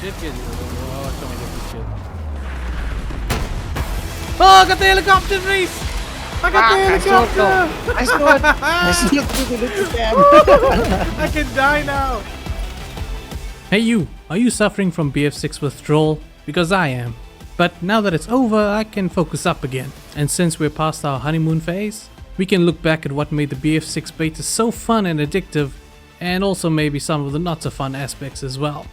Shit, get you. Oh, show me this shit. Oh, I got the helicopter, Reese! I got the helicopter! I saw it. I saw it through the little cam. I can die now! Hey you, are you suffering from BF6 withdrawal? Because I am. But now that it's over, I can focus up again. And since we're past our honeymoon phase, we can look back at what made the BF6 beta so fun and addictive, and also maybe some of the not so fun aspects as well.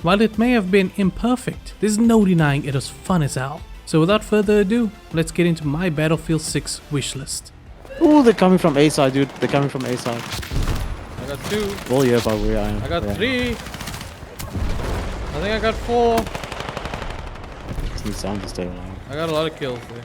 While it may have been imperfect, there's no denying it was fun as hell. So without further ado, let's get into my Battlefield 6 wishlist. Ooh, they're coming from A side, dude. They're coming from A side. I got 2. Oh yeah, but where I am. I got 3. I think I got 4. Just need sound to stay alive. I got a lot of kills there.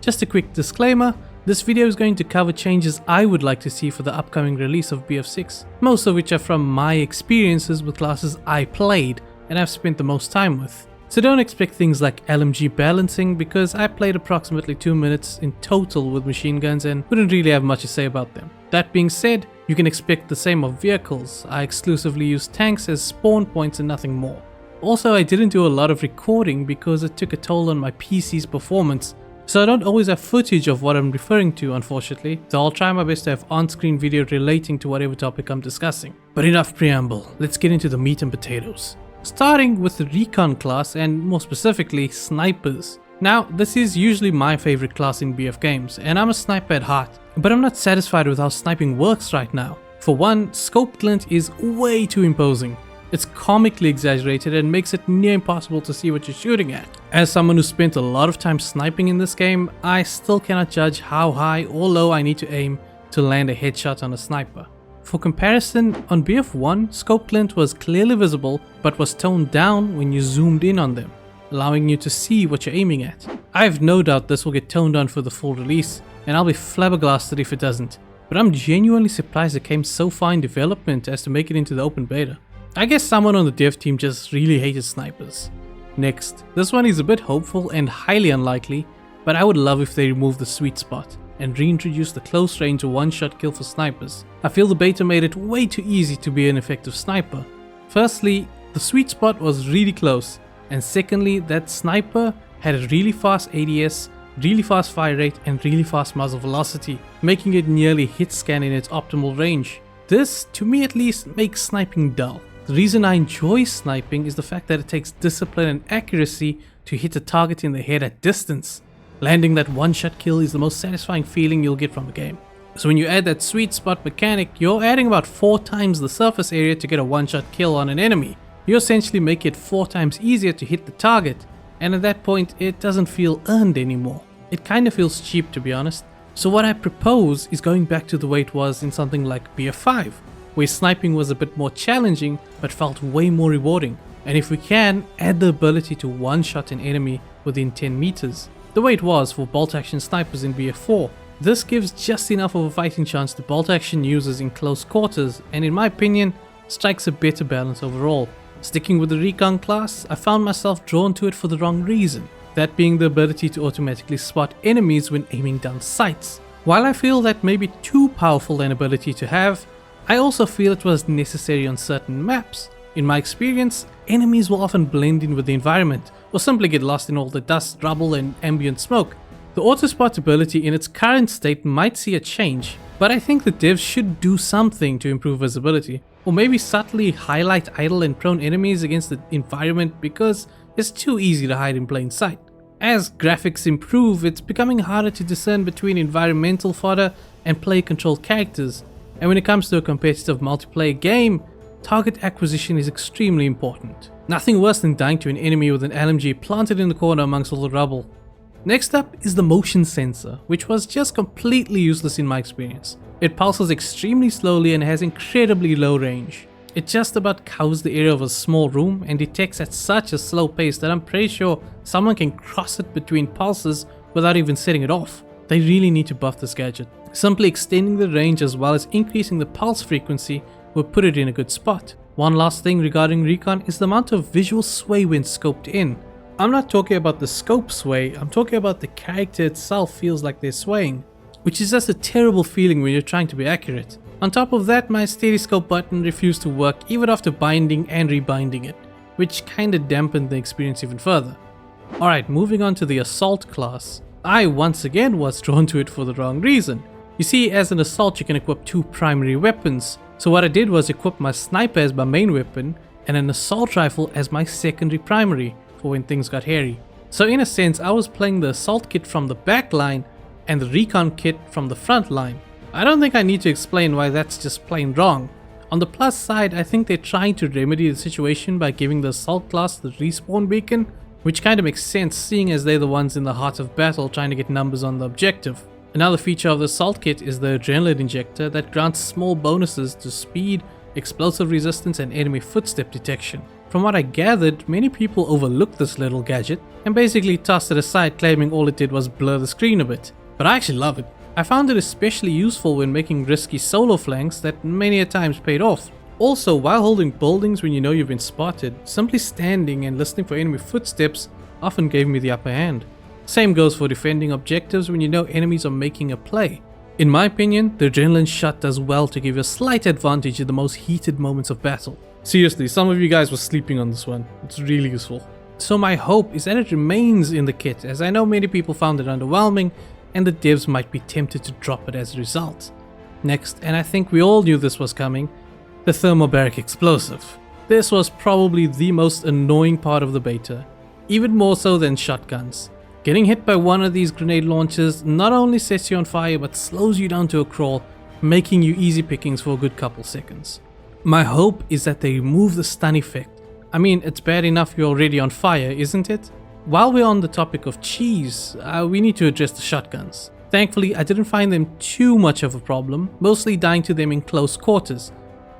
Just a quick disclaimer, this video is going to cover changes I would like to see for the upcoming release of BF6, most of which are from my experiences with classes I played and I've spent the most time with. So don't expect things like LMG balancing because I played approximately 2 minutes in total with machine guns and wouldn't really have much to say about them. That being said, you can expect the same of vehicles. I exclusively use tanks as spawn points and nothing more. Also, I didn't do a lot of recording because it took a toll on my PC's performance, so I don't always have footage of what I'm referring to, unfortunately, so I'll try my best to have on-screen video relating to whatever topic I'm discussing. But enough preamble, let's get into the meat and potatoes. Starting with the recon class and more specifically snipers. Now, this is usually my favorite class in BF games and I'm a sniper at heart, but I'm not satisfied with how sniping works right now. For one, scope glint is way too imposing. It's comically exaggerated and makes it near impossible to see what you're shooting at. As someone who spent a lot of time sniping in this game, I still cannot judge how high or low I need to aim to land a headshot on a sniper. For comparison, on BF1, scope glint was clearly visible but was toned down when you zoomed in on them, allowing you to see what you're aiming at. I have no doubt this will get toned down for the full release, and I'll be flabbergasted if it doesn't, but I'm genuinely surprised it came so far in development as to make it into the open beta. I guess someone on the dev team just really hated snipers. Next, this one is a bit hopeful and highly unlikely, but I would love if they removed the sweet spot and reintroduce the close range one-shot kill for snipers. I feel the beta made it way too easy to be an effective sniper. Firstly, the sweet spot was really close, and secondly, that sniper had a really fast ADS, really fast fire rate and really fast muzzle velocity, making it nearly hit scan in its optimal range. This, to me at least, makes sniping dull. The reason I enjoy sniping is the fact that it takes discipline and accuracy to hit a target in the head at distance. Landing that one-shot kill is the most satisfying feeling you'll get from a game. So when you add that sweet spot mechanic, you're adding about 4 times the surface area to get a one-shot kill on an enemy. You essentially make it 4 times easier to hit the target, and at that point it doesn't feel earned anymore. It kinda feels cheap, to be honest. So what I propose is going back to the way it was in something like BF5, where sniping was a bit more challenging but felt way more rewarding. And if we can, add the ability to one-shot an enemy within 10 meters. The way it was for bolt-action snipers in BF4. This gives just enough of a fighting chance to bolt-action users in close quarters and in my opinion, strikes a better balance overall. Sticking with the recon class, I found myself drawn to it for the wrong reason. That being the ability to automatically spot enemies when aiming down sights. While I feel that may be too powerful an ability to have, I also feel it was necessary on certain maps. In my experience, enemies will often blend in with the environment, or simply get lost in all the dust, rubble and ambient smoke. The auto-spot ability in its current state might see a change, but I think the devs should do something to improve visibility, or maybe subtly highlight idle and prone enemies against the environment because it's too easy to hide in plain sight. As graphics improve, it's becoming harder to discern between environmental fodder and player-controlled characters, and when it comes to a competitive multiplayer game, target acquisition is extremely important. Nothing worse than dying to an enemy with an LMG planted in the corner amongst all the rubble. Next up is the motion sensor, which was just completely useless in my experience. It pulses extremely slowly and has incredibly low range. It just about covers the area of a small room and detects at such a slow pace that I'm pretty sure someone can cross it between pulses without even setting it off. They really need to buff this gadget. Simply extending the range as well as increasing the pulse frequency will put it in a good spot. One last thing regarding recon is the amount of visual sway when scoped in. I'm not talking about the scope sway, I'm talking about the character itself feels like they're swaying, which is just a terrible feeling when you're trying to be accurate. On top of that, my steady scope button refused to work even after binding and rebinding it. which kinda dampened the experience even further. Alright, moving on to the Assault class. I once again was drawn to it for the wrong reason. You see, as an Assault you can equip 2 primary weapons, so what I did was equip my Sniper as my main weapon and an Assault Rifle as my secondary primary for when things got hairy. So in a sense, I was playing the Assault kit from the back line and the Recon kit from the front line. I don't think I need to explain why that's just plain wrong. On the plus side, I think they're trying to remedy the situation by giving the Assault class the respawn beacon, which kinda makes sense seeing as they're the ones in the heart of battle trying to get numbers on the objective. Another feature of the Assault kit is the Adrenaline Injector that grants small bonuses to speed, explosive resistance and enemy footstep detection. From what I gathered, many people overlooked this little gadget and basically tossed it aside, claiming all it did was blur the screen a bit. But I actually love it. I found it especially useful when making risky solo flanks that many a times paid off. Also, while holding buildings when you know you've been spotted, simply standing and listening for enemy footsteps often gave me the upper hand. Same goes for defending objectives when you know enemies are making a play. In my opinion, the Adrenaline Shot does well to give you a slight advantage in the most heated moments of battle. Seriously, some of you guys were sleeping on this one. It's really useful. So my hope is that it remains in the kit, as I know many people found it underwhelming and the devs might be tempted to drop it as a result. Next, and I think we all knew this was coming, the Thermobaric Explosive. This was probably the most annoying part of the beta, even more so than shotguns. Getting hit by one of these grenade launchers not only sets you on fire but slows you down to a crawl, making you easy pickings for a good couple seconds. My hope is that they remove the stun effect. I mean, it's bad enough you're already on fire, isn't it? While we're on the topic of cheese, we need to address the shotguns. Thankfully, I didn't find them too much of a problem, mostly dying to them in close quarters.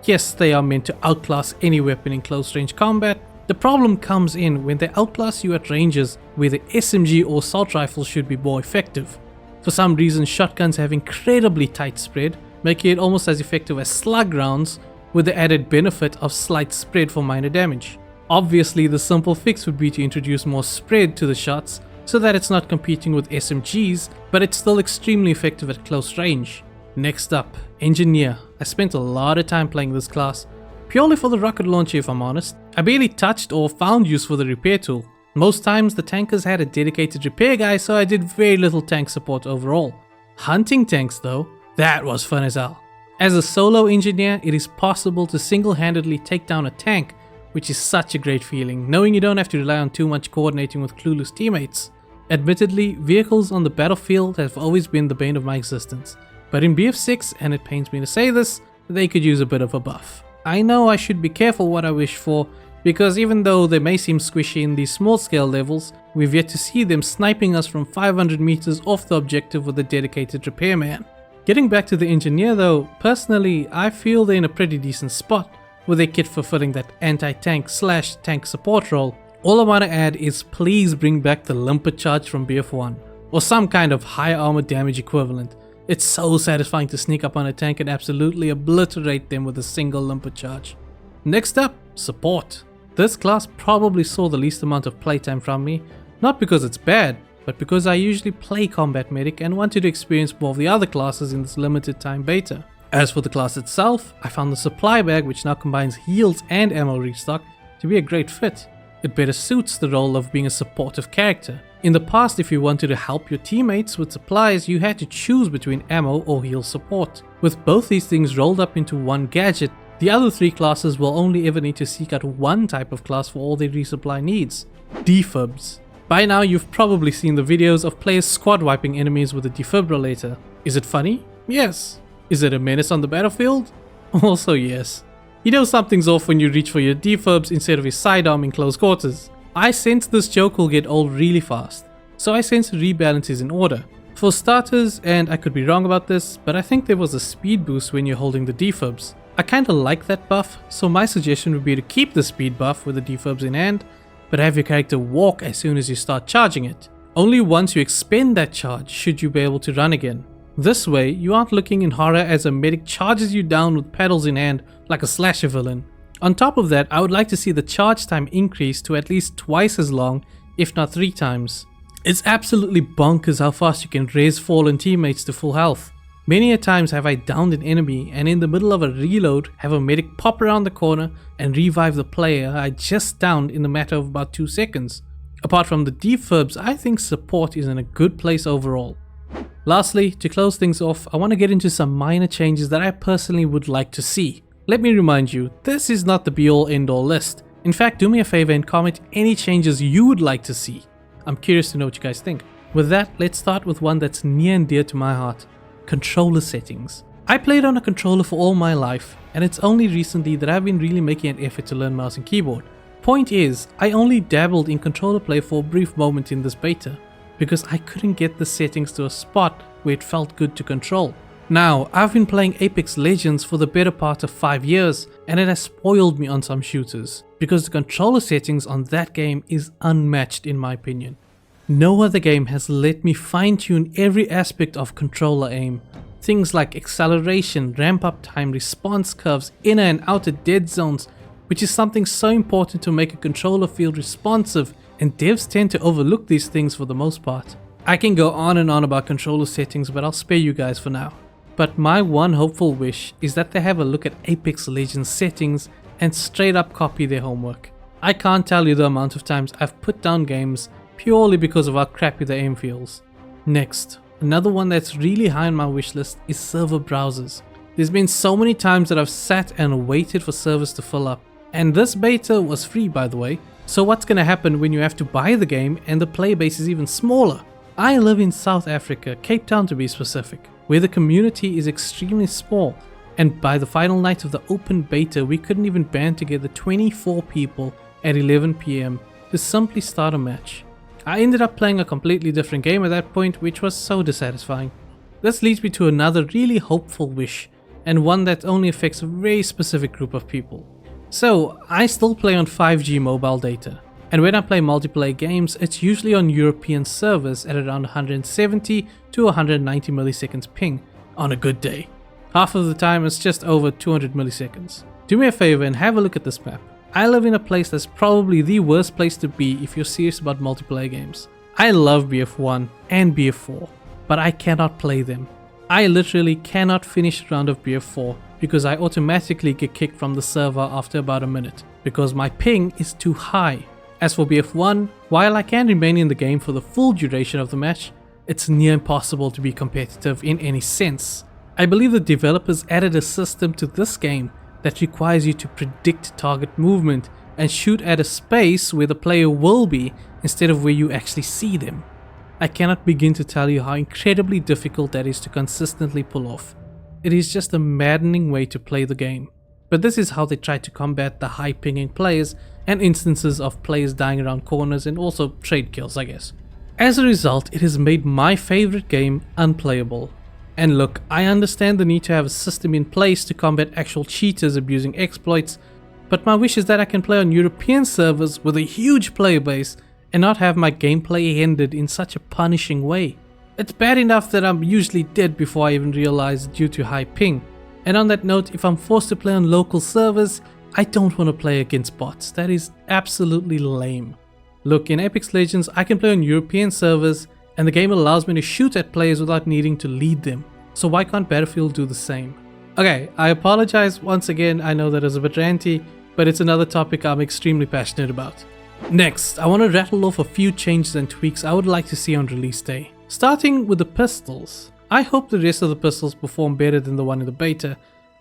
Yes, they are meant to outclass any weapon in close range combat. The problem comes in when they outclass you at ranges where the SMG or assault rifle should be more effective. For some reason, shotguns have incredibly tight spread, making it almost as effective as slug rounds, with the added benefit of slight spread for minor damage. Obviously, the simple fix would be to introduce more spread to the shots so that it's not competing with SMGs, but it's still extremely effective at close range. Next up, Engineer. I spent a lot of time playing this class, purely for the rocket launcher if I'm honest. I barely touched or found use for the repair tool. Most times the tankers had a dedicated repair guy, so I did very little tank support overall. Hunting tanks though, that was fun as hell. As a solo engineer, it is possible to single-handedly take down a tank, which is such a great feeling, knowing you don't have to rely on too much coordinating with clueless teammates. Admittedly, vehicles on the battlefield have always been the bane of my existence, but in BF6, and it pains me to say this, they could use a bit of a buff. I know I should be careful what I wish for, because even though they may seem squishy in these small scale levels, we've yet to see them sniping us from 500 meters off the objective with a dedicated repairman. Getting back to the Engineer though, personally I feel they're in a pretty decent spot with their kit fulfilling that anti-tank / tank support role. All I want to add is please bring back the limper charge from BF1, or some kind of high armor damage equivalent. It's so satisfying to sneak up on a tank and absolutely obliterate them with a single limper charge. Next up, Support. This class probably saw the least amount of playtime from me, not because it's bad, but because I usually play Combat Medic and wanted to experience more of the other classes in this limited time beta. As for the class itself, I found the supply bag, which now combines heals and ammo restock, to be a great fit. It better suits the role of being a supportive character. In the past, if you wanted to help your teammates with supplies, you had to choose between ammo or heal support. With both these things rolled up into one gadget, the other 3 classes will only ever need to seek out one type of class for all their resupply needs: defibs. By now you've probably seen the videos of players squad wiping enemies with a defibrillator. Is it funny? Yes. Is it a menace on the battlefield? Also yes. You know something's off when you reach for your defibs instead of your sidearm in close quarters. I sense this joke will get old really fast, so I sense a rebalance is in order. For starters, and I could be wrong about this, but I think there was a speed boost when you're holding the defibs. I kinda like that buff, so my suggestion would be to keep the speed buff with the defibs in hand, but have your character walk as soon as you start charging it. Only once you expend that charge should you be able to run again. This way, you aren't looking in horror as a medic charges you down with pedals in hand like a slasher villain. On top of that, I would like to see the charge time increase to at least twice as long, if not 3 times. It's absolutely bonkers how fast you can raise fallen teammates to full health. Many a times have I downed an enemy and in the middle of a reload have a medic pop around the corner and revive the player I just downed in a matter of about 2 seconds. Apart from the defurbs, I think support is in a good place overall. Lastly, to close things off, I want to get into some minor changes that I personally would like to see. Let me remind you, this is not the be-all end-all list. In fact, do me a favor and comment any changes you would like to see. I'm curious to know what you guys think. With that, let's start with one that's near and dear to my heart. Controller settings. I played on a controller for all my life, and it's only recently that I've been really making an effort to learn mouse and keyboard. Point is, I only dabbled in controller play for a brief moment in this beta, because I couldn't get the settings to a spot where it felt good to control. Now, I've been playing Apex Legends for the better part of 5 years, and it has spoiled me on some shooters, because the controller settings on that game is unmatched in my opinion. No other game has let me fine-tune every aspect of controller aim. Things like acceleration, ramp up time, response curves, inner and outer dead zones, which is something so important to make a controller feel responsive, and devs tend to overlook these things for the most part. I can go on and on about controller settings, but I'll spare you guys for now. But my one hopeful wish is that they have a look at Apex Legends settings and straight up copy their homework. I can't tell you the amount of times I've put down games purely because of how crappy the aim feels. Next, another one that's really high on my wish list is server browsers. There's been so many times that I've sat and waited for servers to fill up. And this beta was free, by the way. So what's gonna happen when you have to buy the game and the player base is even smaller? I live in South Africa, Cape Town to be specific, where the community is extremely small, and by the final night of the open beta we couldn't even band together 24 people at 11 PM to simply start a match. I ended up playing a completely different game at that point, which was so dissatisfying. This leads me to another really hopeful wish, and one that only affects a very specific group of people. So, I still play on 5G mobile data, and when I play multiplayer games, it's usually on European servers at around 170 to 190 milliseconds ping on a good day. Half of the time it's just over 200 milliseconds. Do me a favor and have a look at this map. I live in a place that's probably the worst place to be if you're serious about multiplayer games. I love BF1 and BF4, but I cannot play them. I literally cannot finish a round of BF4 because I automatically get kicked from the server after about a minute because my ping is too high. As for BF1, while I can remain in the game for the full duration of the match, it's near impossible to be competitive in any sense. I believe the developers added a system to this game that requires you to predict target movement and shoot at a space where the player will be instead of where you actually see them. I cannot begin to tell you how incredibly difficult that is to consistently pull off. It is just a maddening way to play the game. But this is how they try to combat the high pinging players and instances of players dying around corners and also trade kills, I guess. As a result, it has made my favorite game unplayable. And look, I understand the need to have a system in place to combat actual cheaters abusing exploits, but my wish is that I can play on European servers with a huge player base and not have my gameplay hindered in such a punishing way. It's bad enough that I'm usually dead before I even realize due to high ping. And on that note, if I'm forced to play on local servers, I don't want to play against bots. That is absolutely lame. Look, in Apex Legends, I can play on European servers, and the game allows me to shoot at players without needing to lead them. So why can't Battlefield do the same? Okay, I apologize once again, I know that is a bit ranty, but it's another topic I'm extremely passionate about. Next, I want to rattle off a few changes and tweaks I would like to see on release day. Starting with the pistols. I hope the rest of the pistols perform better than the one in the beta.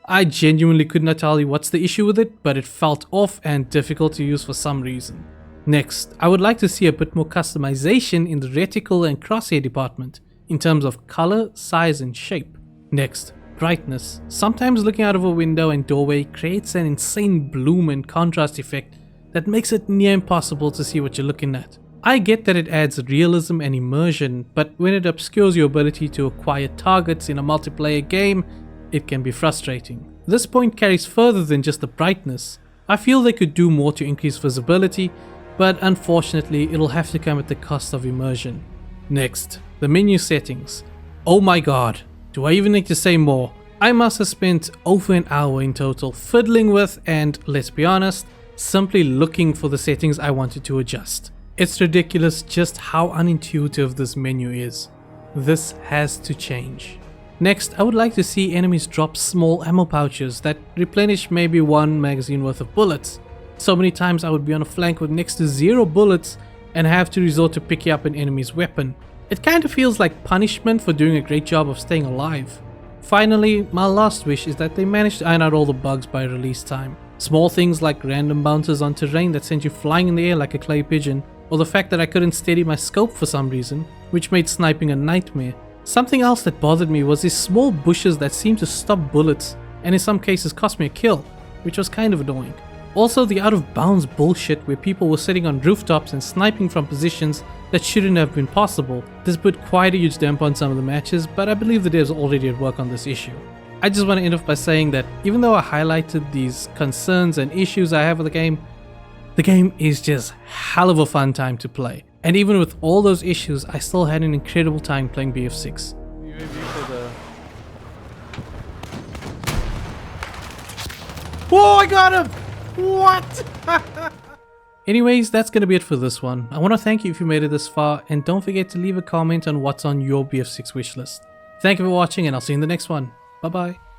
I genuinely could not tell you what's the issue with it, but it felt off and difficult to use for some reason. Next, I would like to see a bit more customization in the reticle and crosshair department in terms of color, size and shape. Next, brightness. Sometimes looking out of a window and doorway creates an insane bloom and contrast effect that makes it near impossible to see what you're looking at. I get that it adds realism and immersion, but when it obscures your ability to acquire targets in a multiplayer game, it can be frustrating. This point carries further than just the brightness. I feel they could do more to increase visibility, but unfortunately it'll have to come at the cost of immersion. Next, the menu settings. Oh my god, do I even need to say more? I must have spent over an hour in total fiddling with and, let's be honest, simply looking for the settings I wanted to adjust. It's ridiculous just how unintuitive this menu is. This has to change. Next, I would like to see enemies drop small ammo pouches that replenish maybe 1 magazine worth of bullets. So many times I would be on a flank with next to 0 bullets and have to resort to picking up an enemy's weapon. It kind of feels like punishment for doing a great job of staying alive. Finally, my last wish is that they manage to iron out all the bugs by release time. Small things like random bounces on terrain that send you flying in the air like a clay pigeon, or the fact that I couldn't steady my scope for some reason, which made sniping a nightmare. Something else that bothered me was these small bushes that seemed to stop bullets, and in some cases cost me a kill, which was kind of annoying. Also, the out of bounds bullshit where people were sitting on rooftops and sniping from positions that shouldn't have been possible. This put quite a huge damper on some of the matches, but I believe the devs are already at work on this issue. I just want to end off by saying that even though I highlighted these concerns and issues I have with the game is just hell of a fun time to play. And even with all those issues, I still had an incredible time playing BF6. Whoa, I got him! What? Anyways, that's gonna be it for this one. I want to thank you if you made it this far, and don't forget to leave a comment on what's on your BF6 wishlist. Thank you for watching, and I'll see you in the next one. Bye bye.